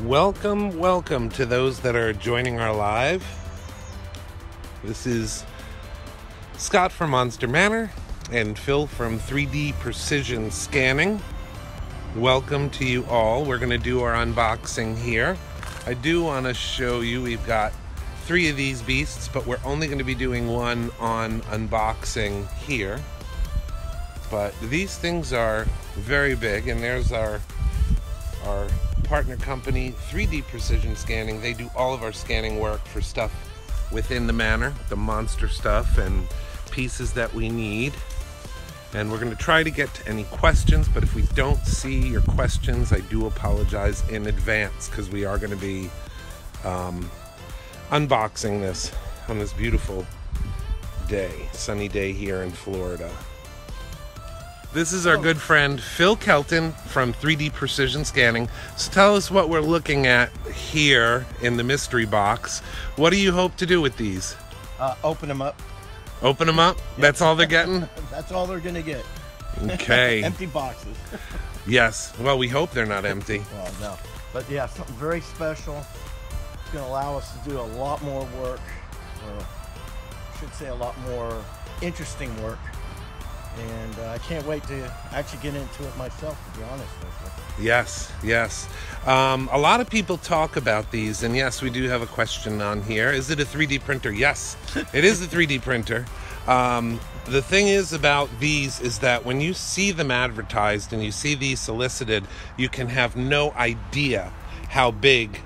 Welcome, welcome to those that are joining our live. This is Scott from Monster Manor and Phil from 3D Precision Scanning. Welcome to you all. We're going to do our unboxing here. I do want to show you, we've got 3 of these beasts, but we're only going to be doing one on unboxing here. But these things are very big, and there's our partner company, 3D Precision Scanning. They do all of our scanning work for stuff within the manor, the monster stuff and pieces that we need. And we're going to try to get to any questions, but if we don't see your questions, I do apologize in advance, because we are going to be unboxing this on this beautiful day, sunny day here in Florida. This is our good friend Phil Kelton from 3D Precision Scanning. So tell us what we're looking at here in the mystery box. What do you hope to do with these? Open them up. Open them up? Yep. That's all they're getting? That's all they're gonna get. Okay. Empty boxes. Yes. Well, we hope they're not empty. Well, no. But yeah, something very special. It's gonna allow us to do a lot more work, or I should say a lot more interesting work. And I can't wait to actually get into it myself, to be honest with you. Yes, yes. A lot of people talk about these, and yes, we do have a question on here. Is it a 3D printer? Yes, it is a 3D printer. The thing is about these is that when you see them advertised and you see these solicited, you can have no idea how big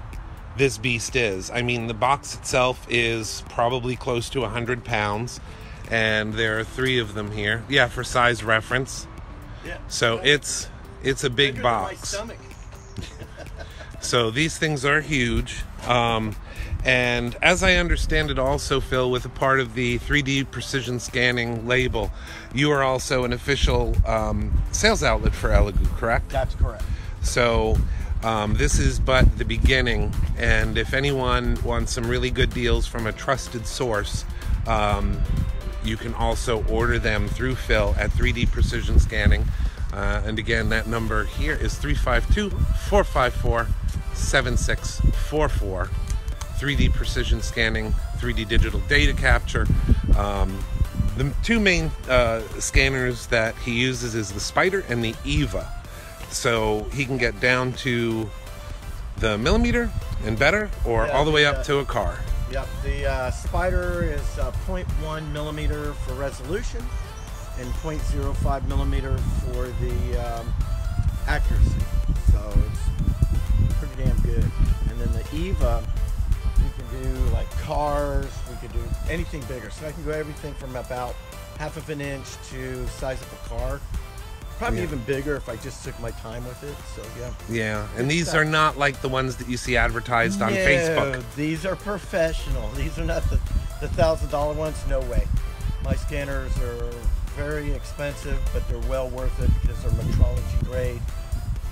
this beast is. I mean, the box itself is probably close to 100 pounds. And there are 3 of them here. Yeah, for size reference. Yeah. So it's a big box. So these things are huge. And as I understand it also, Phil, with a part of the 3D Precision Scanning label, you are also an official sales outlet for Elegoo, correct? That's correct. So this is but the beginning. And if anyone wants some really good deals from a trusted source, you can also order them through Phil at 3D Precision Scanning. And again, that number here is 352-454-7644. 3D Precision Scanning, 3D digital data capture. The 2 main scanners that he uses is the Spider and the Eva. So he can get down to the millimeter and better, or all the way up to a car. Yep, the Spider is 0.1 millimeter for resolution and 0.05 millimeter for the accuracy. So it's pretty damn good. And then the Eva, we can do like cars, we could do anything bigger. So I can go everything from about 1/2 inch to size of a car. Probably even bigger if I just took my time with it. So yeah. Yeah, and these are not like the ones that you see advertised on Facebook. These are professional. These are not the $1,000 ones. No way. My scanners are very expensive, but they're well worth it because they're metrology grade.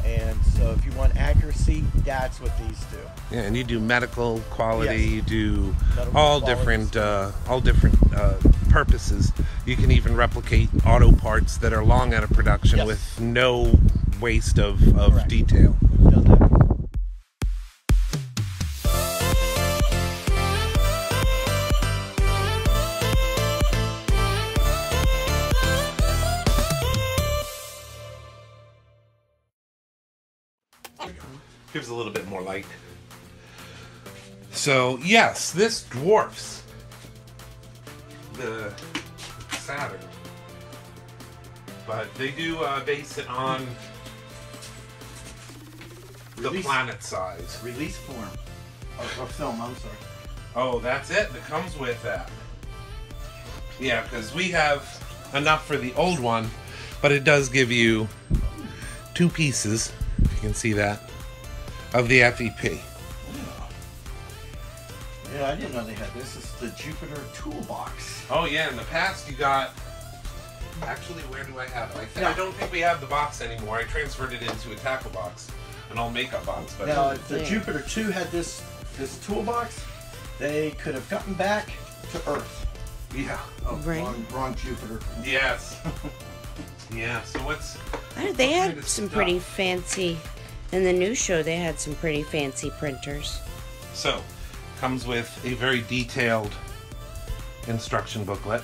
And so if you want accuracy, that's what these do. Yeah, and you do medical quality, you do medical all different purposes. You can even replicate auto parts that are long out of production with no waste of detail. We've done that. Gives a little bit more light. So yes, this dwarfs the Saturn, but they do base it on the planet size. Release form. Or film, I'm sorry. Oh, that's it? That comes with that. Yeah, because we have enough for the old one, but it does give you 2 pieces, if you can see that, of the FEP. Yeah, I didn't know they had this. It's the Jupiter toolbox. Oh yeah, in the past you got... Actually, where do I have it? I don't think we have the box anymore. I transferred it into a tackle box, an old makeup box. But now, if the Jupiter 2 had this toolbox, they could have gotten back to Earth. Yeah. Oh, wrong Jupiter. Yes. Yeah, so what's... They had some pretty fancy In the new show, they had some pretty fancy printers. So, comes with a very detailed instruction booklet,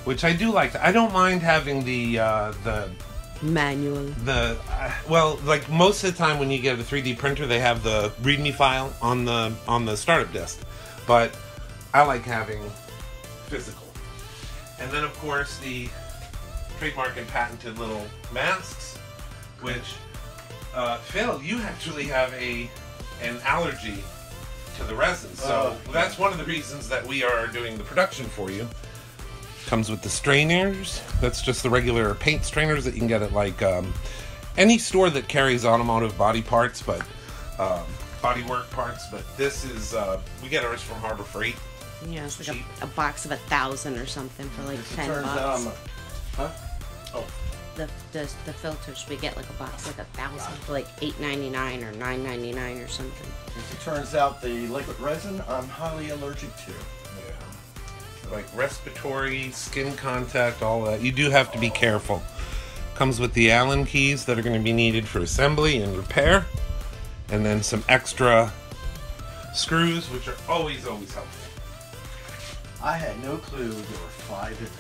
which I do like. I don't mind having the Manual. well, like most of the time when you get a 3D printer, they have the README file on the startup disk, but I like having physical. And then, of course, the trademark and patented little masks, which Phil, you actually have an allergy to the resin, so that's one of the reasons that we are doing the production for you. Comes with the strainers. That's just the regular paint strainers that you can get at like any store that carries automotive body parts, but bodywork parts. But this is we get ours from Harbor Freight. Yeah, it's like a box of 1,000 or something for like $10. The filters we get like a box like 1,000 for like $8.99 or $9.99 or something. As it turns out, the liquid resin I'm highly allergic to. Like respiratory, skin contact, all that. You do have to be careful. Comes with the Allen keys that are going to be needed for assembly and repair. And then some extra screws, which are always helpful. I had no clue there were 5 in there.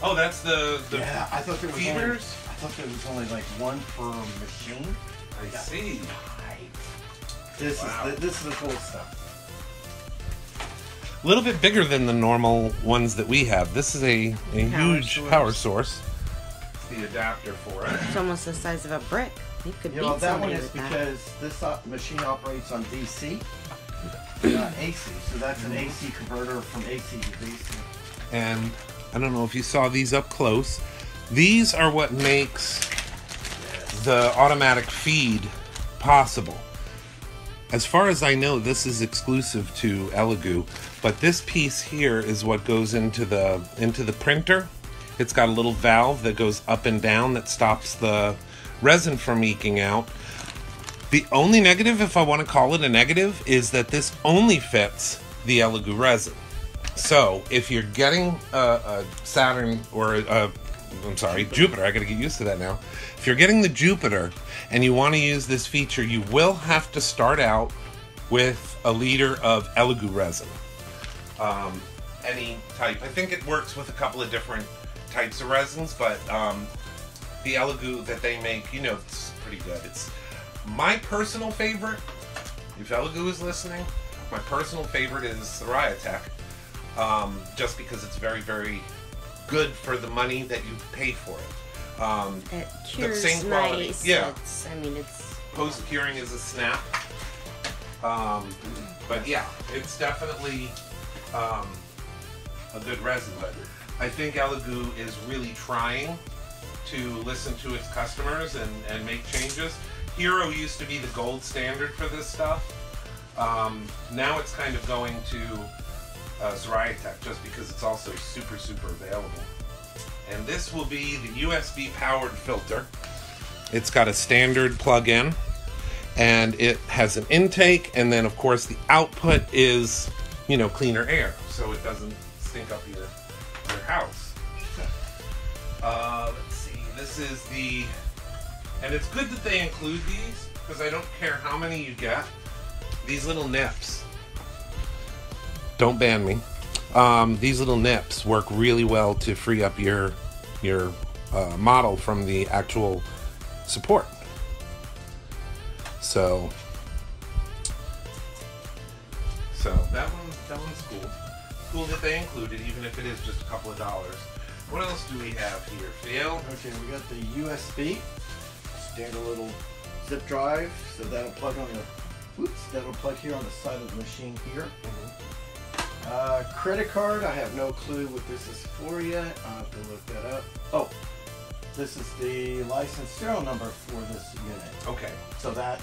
Oh, that's the yeah, I thought there was feeders? I thought there was only like 1 per machine. I see. 5. This is the cool stuff. A little bit bigger than the normal ones that we have. This is a huge power source. The adapter for it. It's almost the size of a brick. You could beat that somebody one is with that. because this machine operates on DC, not AC. So that's an AC converter from AC to DC. And I don't know if you saw these up close. These are what makes the automatic feed possible. As far as I know, this is exclusive to Elegoo, but this piece here is what goes into the printer. It's got a little valve that goes up and down that stops the resin from eking out. The only negative, if I want to call it a negative, is that this only fits the Elegoo resin. So if you're getting a Saturn or Jupiter, I gotta get used to that now. If you're getting the Jupiter and you want to use this feature, you will have to start out with a liter of Elegoo resin. Any type. I think it works with a couple of different types of resins, but the Elegoo that they make, it's pretty good. It's my personal favorite. If Elegoo is listening, my personal favorite is the Ryatech, just because it's very, very good for the money that you pay for it. It cures the same quality. nice. Yeah. It's Post-curing is a snap. But yeah, it's definitely a good resin. But I think Elegoo is really trying to listen to its customers and make changes. Hero used to be the gold standard for this stuff. Now it's kind of going to Ryatech just because it's also super, super available. And this will be the USB powered filter. It's got a standard plug-in and it has an intake, and then of course the output is, cleaner air so it doesn't stink up your house. Let's see, this is and it's good that they include these because I don't care how many you get, these little nips. Don't ban me. These little nips work really well to free up your model from the actual support. So that one's cool. Cool that they included, even if it is just a couple of dollars. What else do we have here, Phil? Okay, we got the USB, standard little zip drive, so that'll plug on that'll plug here on the side of the machine here. Credit card, I have no clue what this is for yet. I'll have to look that up. Oh, this is the license serial number for this unit. Okay. So that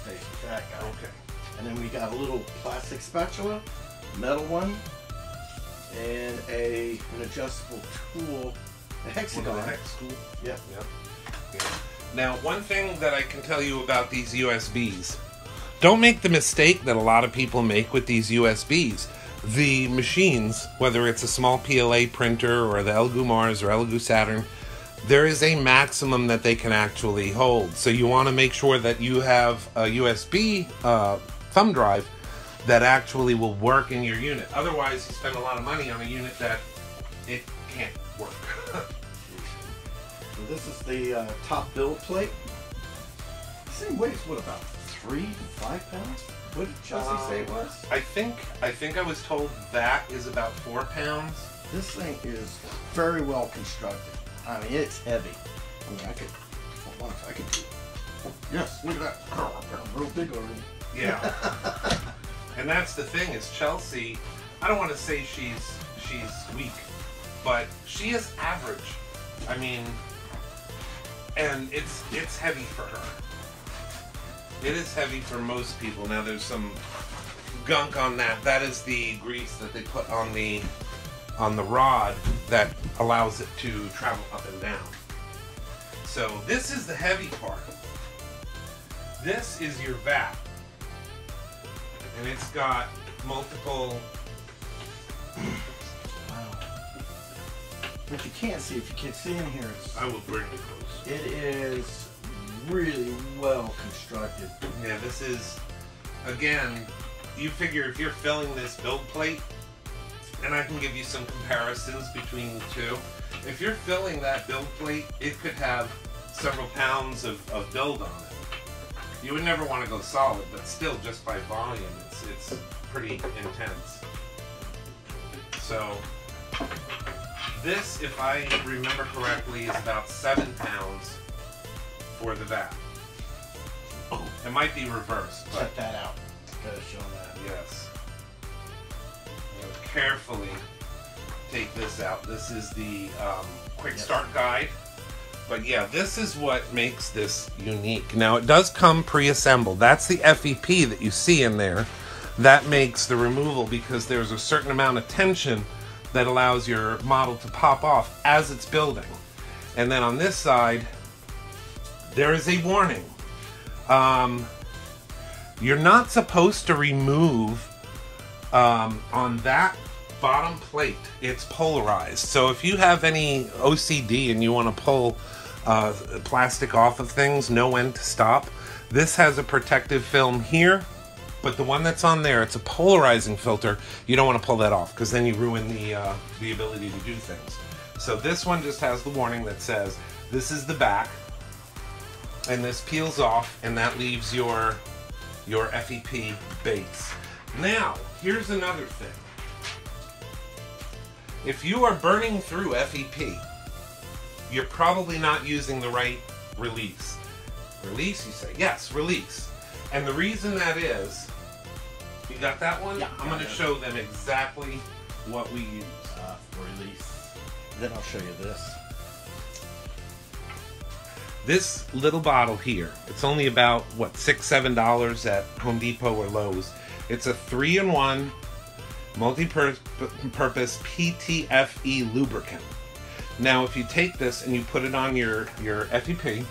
stays with that guy. Okay. And then we got a little plastic spatula, metal one, and an adjustable tool, a hexagon. Hex tool. Yep. Yeah. Now, one thing that I can tell you about these USBs, don't make the mistake that a lot of people make with these USBs. The machines, whether it's a small PLA printer or the Elegoo Mars or Elegoo Saturn, there is a maximum that they can actually hold. So you want to make sure that you have a USB thumb drive that actually will work in your unit. Otherwise, you spend a lot of money on a unit that it can't work. So this is the top build plate. This thing weighs, what, about 3 to 5 pounds? What did Chelsea say it was? I think I was told that is about 4 pounds. This thing is very well constructed. I mean, it's heavy. I mean, I could do it. Yes, look at that. I'm real big already. Yeah. And that's the thing is Chelsea, I don't want to say she's weak, but she is average. I mean, and it's heavy for her. It is heavy for most people. Now there's some gunk on that. That is the grease that they put on the rod that allows it to travel up and down. So this is the heavy part. This is your vat. And it's got multiple... Wow. But you can't see, if you can see in here, I will bring it close. it is really well constructed. Yeah, this is, again, you figure if you're filling this build plate, and I can give you some comparisons between the two. If you're filling that build plate, it could have several pounds of build on it. You would never want to go solid, but still, just by volume, it's pretty intense. So, this, if I remember correctly, is about 7 pounds for the vat. Oh, it might be reversed, but check that out. Gotta show that. yes. Carefully take this out. This is the quick start guide. But yeah, this is what makes this unique. Now it does come pre-assembled. That's the FEP that you see in there. That makes the removal because there's a certain amount of tension that allows your model to pop off as it's building. And then on this side, there is a warning. You're not supposed to remove on that bottom plate. It's polarized. So if you have any OCD and you want to pull plastic off of things, know when to stop. This has a protective film here, but the one that's on there, it's a polarizing filter. You don't want to pull that off because then you ruin the ability to do things. So this one just has the warning that says this is the back, and this peels off, and that leaves your FEP base. Now, here's another thing. If you are burning through FEP, you're probably not using the right release. Release, you say? Yes, release. And the reason that is, you got that one? Yeah. I'm going to show them exactly what we use. For release. Then I'll show you this. This little bottle here, it's only about, what, $6, $7 at Home Depot or Lowe's. It's a 3-in-1 multi-purpose PTFE lubricant. Now, if you take this and you put it on your FEP,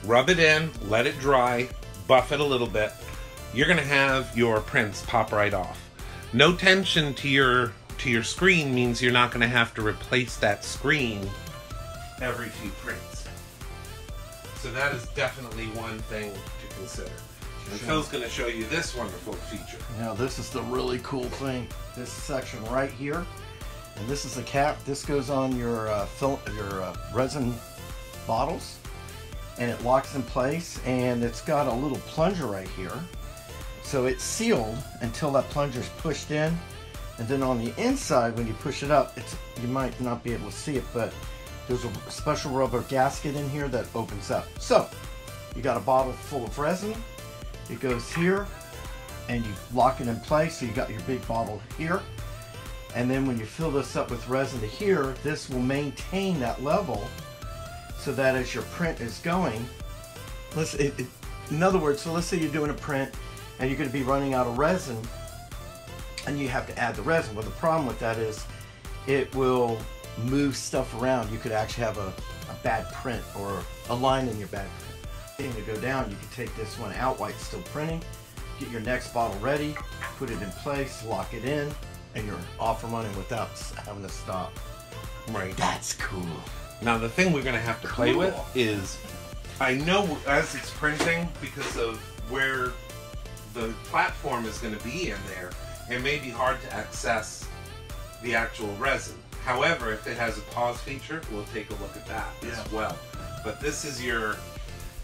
rub it in, let it dry, buff it a little bit, you're going to have your prints pop right off. No tension to your screen means you're not going to have to replace that screen every few prints. So that is definitely one thing to consider. And Phil's going to show you this wonderful feature. Now this is the really cool thing. This section right here, and this is the cap. This goes on your resin bottles, and it locks in place. And it's got a little plunger right here, so it's sealed until that plunger is pushed in. And then on the inside, when you push it up, you might not be able to see it, but there's a special rubber gasket in here that opens up. So you got a bottle full of resin. It goes here, and you lock it in place. So you got your big bottle here, and then when you fill this up with resin to here, this will maintain that level, so that as your print is going, in other words, so let's say you're doing a print and you're going to be running out of resin, and you have to add the resin. Well, the problem with that is it will move stuff around. You could actually have a bad print or a line in your bad print. To go down, you can take this one out while it's still printing, get your next bottle ready, put it in place, lock it in, and you're off and running without having to stop. Right. That's cool. Now the thing we're going to have to play with is, I know as it's printing, because of where the platform is going to be in there, it may be hard to access the actual resin. However, if it has a pause feature, we'll take a look at that as well. But this is your,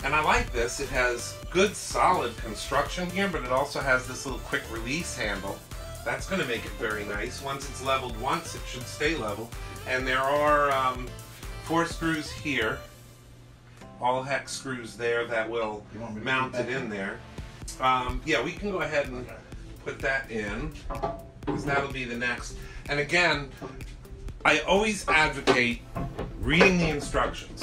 and I like this, it has good solid construction here, but it also has this little quick release handle. That's going to make it very nice. Once it's leveled once, it should stay level. And there are 4 screws here, all hex screws there that will mount it in there. Yeah, we can go ahead and put that in, because that'll be the next. And again, I always advocate reading the instructions.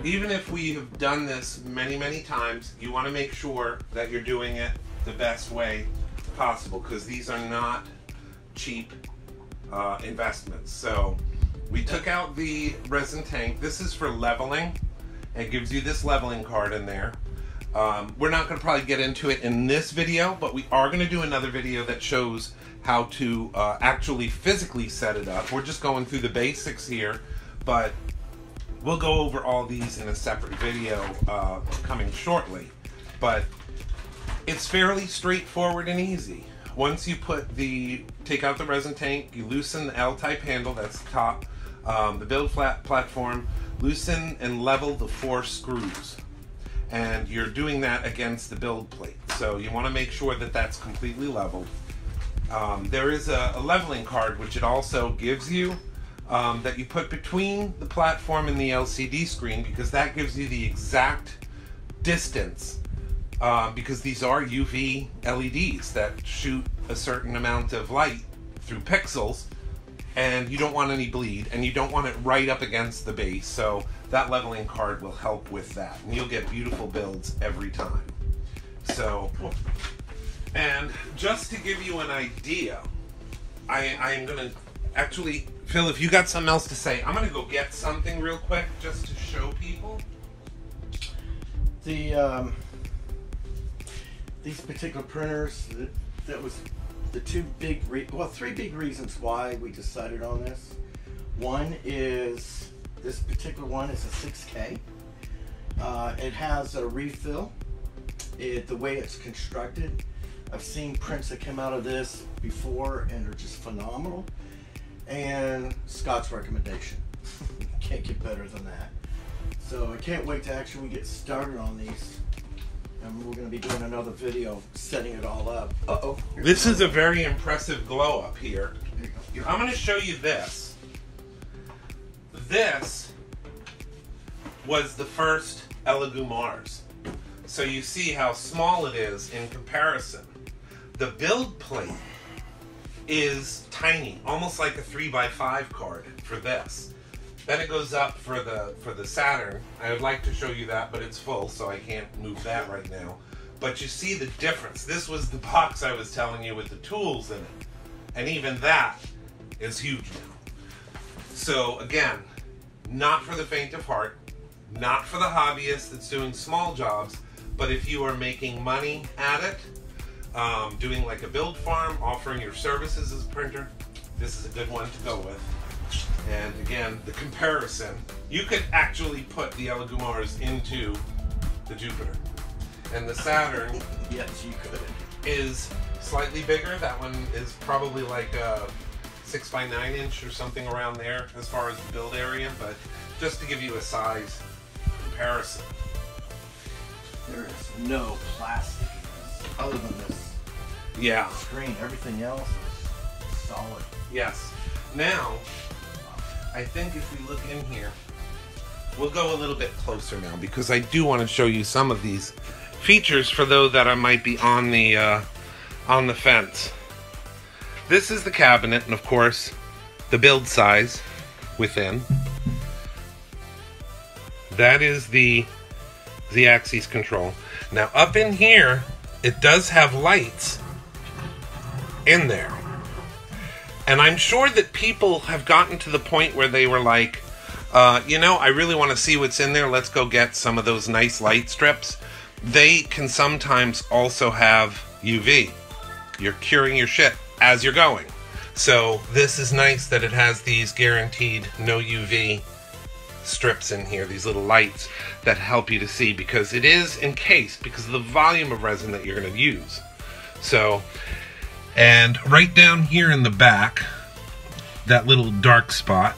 Even if we have done this many, many times, you want to make sure that you're doing it the best way possible, because these are not cheap investments. So we took out the resin tank. This is for leveling. It gives you this leveling card in there. We're not going to probably get into it in this video, but we are going to do another video that shows how to actually physically set it up. We're just going through the basics here, but we'll go over all these in a separate video coming shortly. But it's fairly straightforward and easy. Once you take out the resin tank, you loosen the L-type handle, that's the top, the build platform, loosen and level the 4 screws. And you're doing that against the build plate. So you want to make sure that that's completely leveled. There is a leveling card which it also gives you that you put between the platform and the LCD screen, because that gives you the exact distance, because these are UV LEDs that shoot a certain amount of light through pixels, and you don't want any bleed, and you don't want it right up against the base. So that leveling card will help with that, and you'll get beautiful builds every time. So, and just to give you an idea, I am going to actually, Phil, if you got something else to say, I'm going to go get something real quick just to show people. These particular printers, that was the 3 big reasons why we decided on this. One is, this particular one is a 6K. It has a refill. The way it's constructed, I've seen prints that come out of this before and are just phenomenal. And Scott's recommendation. Can't get better than that. So I can't wait to actually get started on these. And we're going to be doing another video setting it all up. Uh-oh. This is a very impressive glow up here. I'm going to show you this. This was the first Elegoo Mars. So you see how small it is in comparison. The build plate is tiny, almost like a 3x5 card for this. Then it goes up for the Saturn. I would like to show you that, but it's full, so I can't move that right now. But you see the difference. This was the box I was telling you with the tools in it. And even that is huge now. So again, not for the faint of heart, not for the hobbyist that's doing small jobs, but if you are making money at it, doing like a build farm, offering your services as a printer, this is a good one to go with. And again, the comparison, you could actually put the Elegoo Mars into the Jupiter. And the Saturn yes, you could. Is slightly bigger. That one is probably like a 6x9 inch or something around there as far as the build area, but just to give you a size comparison. There is no plastic other than this screen. Everything else is solid. Yes. Now, I think if we look in here, we'll go a little bit closer now, because I do want to show you some of these features for those that might be on the fence. This is the cabinet, and of course, the build size within. That is the Z-axis control. Now, up in here, it does have lights in there. And I'm sure that people have gotten to the point where they were like, you know, I really want to see what's in there. Let's go get some of those nice light strips. They can sometimes also have UV. You're curing your shit as you're going. So this is nice that it has these guaranteed no UV strips in here, these little lights that help you to see, because it is encased because of the volume of resin that you're going to use. So, and right down here in the back, that little dark spot,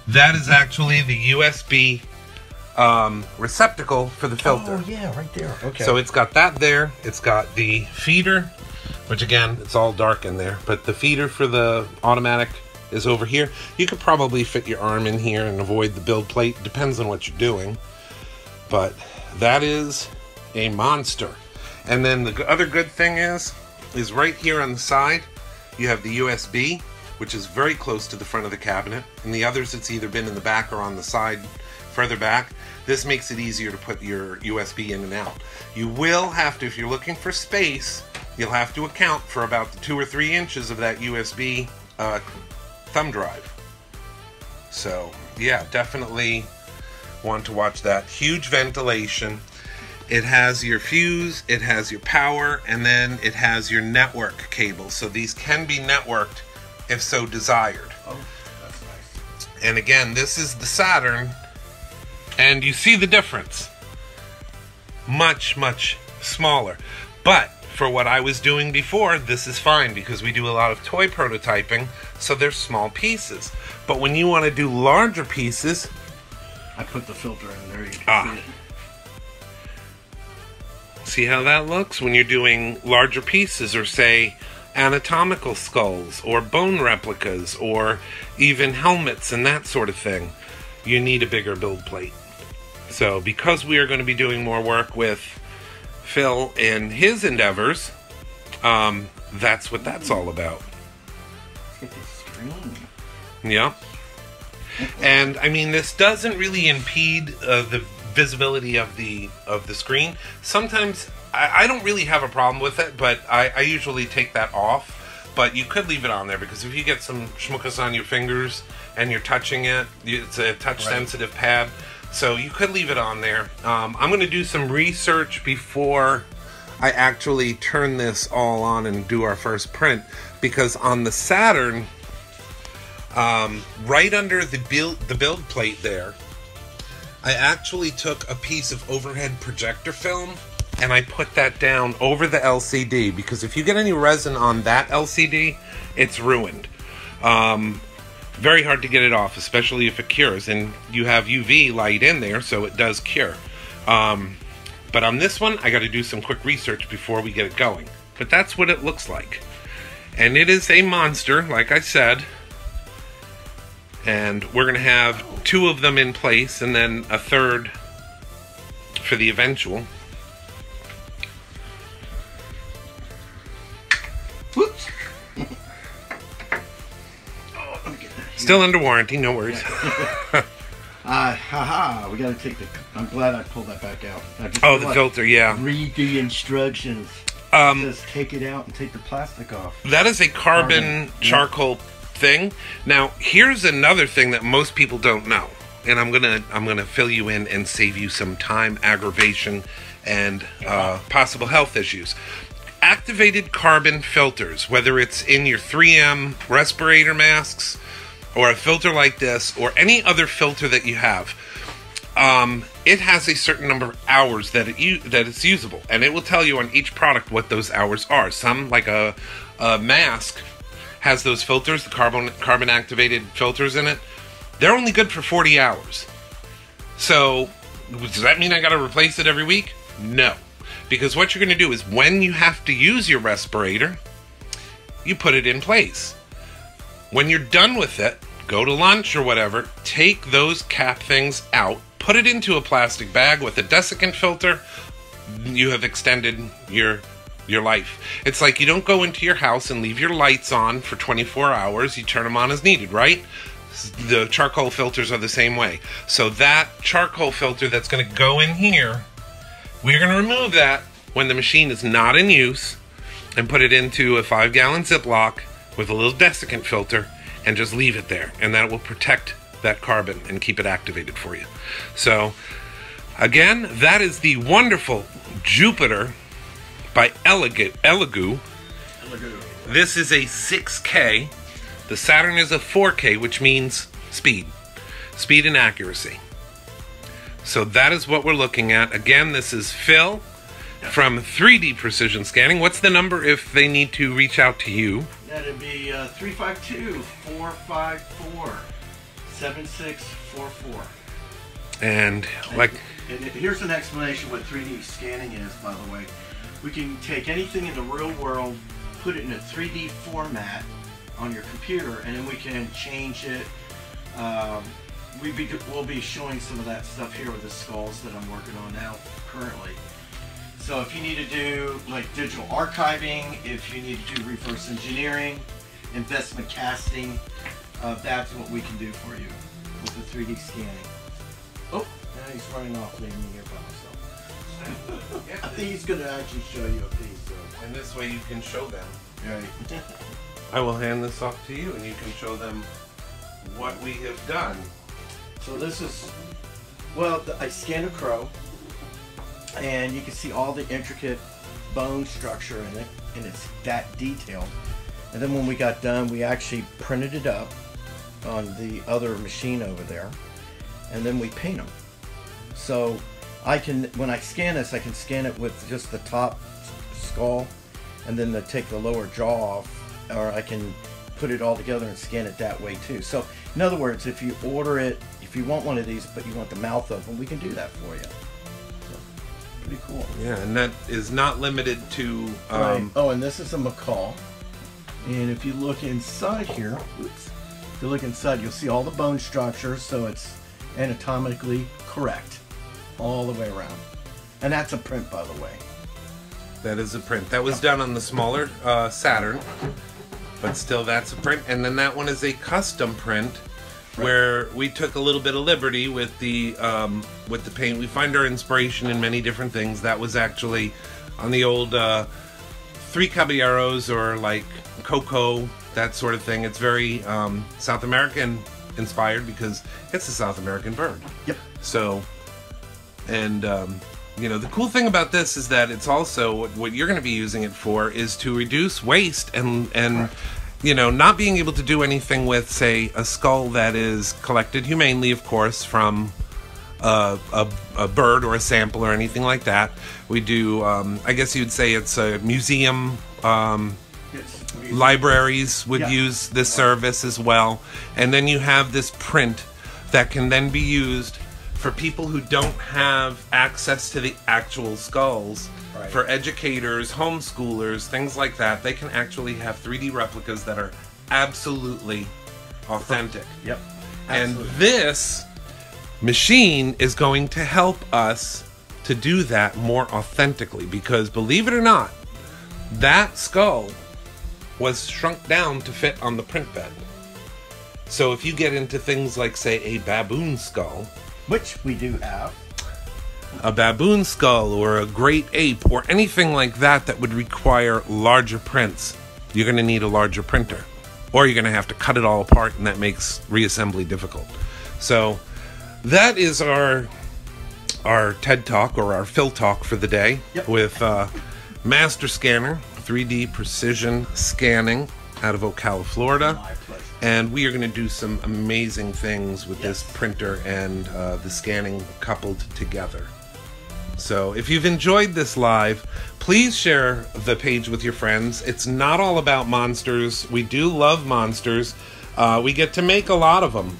that is actually the USB receptacle for the filter. Oh yeah, right there. Okay. So it's got that there. It's got the feeder, which again, it's all dark in there, but the feeder for the automatic is over here. You could probably fit your arm in here and avoid the build plate. Depends on what you're doing. But that is a monster. And then the other good thing is right here on the side, you have the USB, which is very close to the front of the cabinet. And the others, it's either been in the back or on the side further back. This makes it easier to put your USB in and out. You will have to, if you're looking for space, you'll have to account for about the 2 or 3 inches of that USB thumb drive. So yeah, definitely want to watch that. Huge ventilation. It has your fuse, it has your power, and then it has your network cable. So these can be networked if so desired. Oh, that's nice. And again, this is the Saturn, and you see the difference. Much, much smaller. But for what I was doing before, this is fine because we do a lot of toy prototyping, so they're small pieces. But when you want to do larger pieces, I put the filter in there, you can see it. See how that looks when you're doing larger pieces, or say anatomical skulls or bone replicas or even helmets and that sort of thing. You need a bigger build plate. So because we are going to be doing more work with Phil in his endeavors, that's what that's all about. Let's get this screen. Yeah. And I mean, this doesn't really impede the visibility of the screen. Sometimes I don't really have a problem with it, but I usually take that off. But you could leave it on there, because if you get some schmuckus on your fingers and you're touching it, it's a touch sensitive pad, so you could leave it on there. I'm going to do some research before I actually turn this all on and do our first print, because on the Saturn, right under the build plate there, I actually took a piece of overhead projector film and I put that down over the LCD, because if you get any resin on that LCD, it's ruined. Very hard to get it off, especially if it cures, and you have UV light in there, so it does cure. But on this one, I got to do some quick research before we get it going. But that's what it looks like. And it is a monster, like I said. And we're going to have 2 of them in place, and then a third for the eventual. Whoops. Still under warranty, no worries. Haha, we gotta take the... I'm glad I pulled that back out. Oh, the filter, yeah. Read the instructions. It says take it out and take the plastic off. That is a carbon charcoal thing. Now, here's another thing that most people don't know, and I'm gonna fill you in and save you some time, aggravation, and possible health issues. Activated carbon filters, whether it's in your 3M respirator masks, or a filter like this, or any other filter that you have, it has a certain number of hours that it's usable, and it will tell you on each product what those hours are. Some, like a mask, has those filters, the carbon activated filters in it. They're only good for 40 hours. So, does that mean I gotta replace it every week? No. Because what you're gonna do is, when you have to use your respirator, you put it in place. When you're done with it, go to lunch or whatever, take those cap things out, put it into a plastic bag with a desiccant filter. You have extended your life. It's like you don't go into your house and leave your lights on for 24 hours. You turn them on as needed, right? The charcoal filters are the same way. So that charcoal filter that's going to go in here, we're going to remove that when the machine is not in use and put it into a 5-gallon Ziploc with a little desiccant filter and just leave it there. And that will protect that carbon and keep it activated for you. So, again, that is the wonderful Jupiter by Elegoo. This is a 6K. The Saturn is a 4K, which means speed. speed and accuracy. So that is what we're looking at. Again, this is Phil from 3D Precision Scanning. What's the number if they need to reach out to you? That'd be 352-454-7644. And here's an explanation what 3D scanning is, by the way. We can take anything in the real world, put it in a 3D format on your computer, and then we can change it. We'll be showing some of that stuff here with the skulls that I'm working on now currently. So if you need to do like digital archiving, if you need to do reverse engineering, investment casting, that's what we can do for you with the 3D scanning. Oh, now he's running off, leaving me here by myself. I think he's going to actually show you a piece. So. And this way you can show them. Right. I will hand this off to you and you can show them what we have done. So this is, well, I scanned a crow, and you can see all the intricate bone structure in it, and it's that detailed. And then when we got done, we actually printed it up on the other machine over there, and then we paint them. So I can, when I scan this, I can scan it with just the top skull, and then take the lower jaw off, or I can put it all together and scan it that way too. So in other words, if you order it, if you want one of these but you want the mouth open, we can do that for you. So, pretty cool. Yeah, and that is not limited to right. Oh, and this is a macaw, and if you look inside here, oops, if you look inside, you'll see all the bone structures, so it's anatomically correct all the way around. And that's a print, by the way. That is a print. That was done on the smaller Saturn, but still that's a print. And then that one is a custom print, right, where we took a little bit of liberty with the paint. We find our inspiration in many different things. That was actually on the old Three Caballeros, or like Coco, that sort of thing. It's very South American inspired because it's a South American bird. Yep. So, and you know, the cool thing about this is that it's also what you're going to be using it for is to reduce waste and right, you know, not being able to do anything with, say, a skull that is collected humanely, of course, from a bird or a sample or anything like that. We do, I guess you'd say it's a museum. Libraries would use this service as well. And then you have this print that can then be used for people who don't have access to the actual skulls. Right. For educators, homeschoolers, things like that, they can actually have 3D replicas that are absolutely authentic. Yep. Absolutely. And this machine is going to help us to do that more authentically, because believe it or not, that skull was shrunk down to fit on the print bed. So if you get into things like, say, a baboon skull, which we do have, a baboon skull or a great ape or anything like that that would require larger prints, you're going to need a larger printer, or you're going to have to cut it all apart, and that makes reassembly difficult. So that is our TED Talk, or our Phil Talk for the day. Yep. With Master Scanner 3D Precision Scanning out of Ocala, Florida. My pleasure. And we are going to do some amazing things with this printer and the scanning coupled together. So if you've enjoyed this live, please share the page with your friends. It's not all about monsters. We do love monsters. We get to make a lot of them.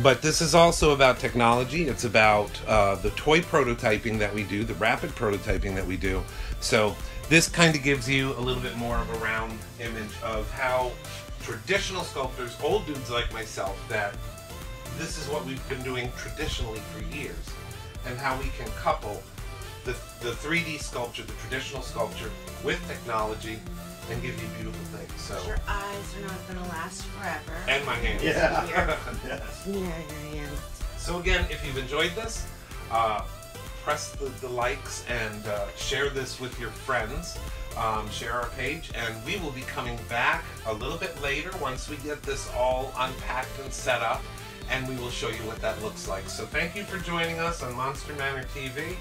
But this is also about technology. It's about the toy prototyping that we do, the rapid prototyping that we do. So this kind of gives you a little bit more of a round image of how traditional sculptors, old dudes like myself, that this is what we've been doing traditionally for years, and how we can couple the 3D sculpture, the traditional sculpture, with technology and give you beautiful things. So your eyes are not going to last forever. And my hands. Yeah. Yes. Yeah, your hands. So again, if you've enjoyed this, press the likes and share this with your friends. Share our page, and we will be coming back a little bit later once we get this all unpacked and set up, and we will show you what that looks like. So thank you for joining us on Monster Manor TV.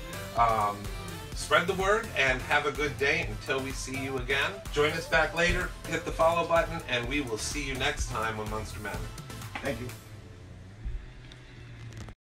Spread the word and have a good day until we see you again. Join us back later, hit the follow button, and we will see you next time on Monster Manor. Thank you.